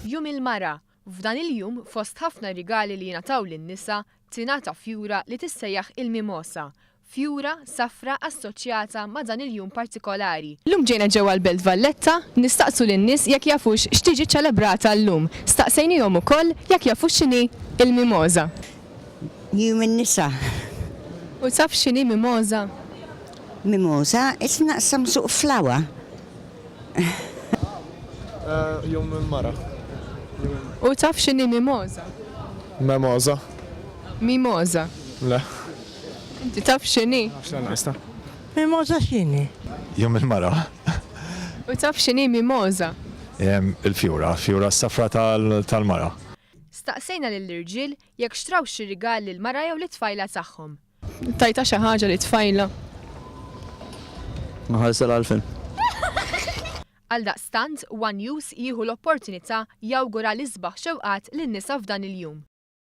Jum il-mara. F'dan il-jum fost ħafna rigali li jingħataw lin-nisa tingħata fjura li tissejjaħ il-mimosa. Fjura safra assoċjata ma' dan il-jum partikolari. Llum ġejna ġewwa l-Belt Valletta, nistaqsu lin-nies jekk jafux x'tiġi ċelebrata llum. Staqsejnihom ukoll jekk jafux x'inhi il-mimosa. Jum in-nisa. U taf x'inhi mimosa? Mimosa, naqsam suq flawa. Jum il-mara. U taf x'inhi mimosa? Memoza. Mimosa. Le. Inti taf x'inhi? X'nista? Mimosa x'inhi? Jum il-mara. U taf x'inhi mimosa? Il-fjura, fjura s-safra tal-mara. Staqsejna lill-irġiel jekk xtraw xi rigal lill-mara jew lit-tfajla tagħhom. Tajta xi ħaġa li tfajla. Nħallsel għalfin. Għaldaqstant, One News jieħu l-opportunità jawgura l-isbaħ xewqat lin-nisa f'dan il-jum.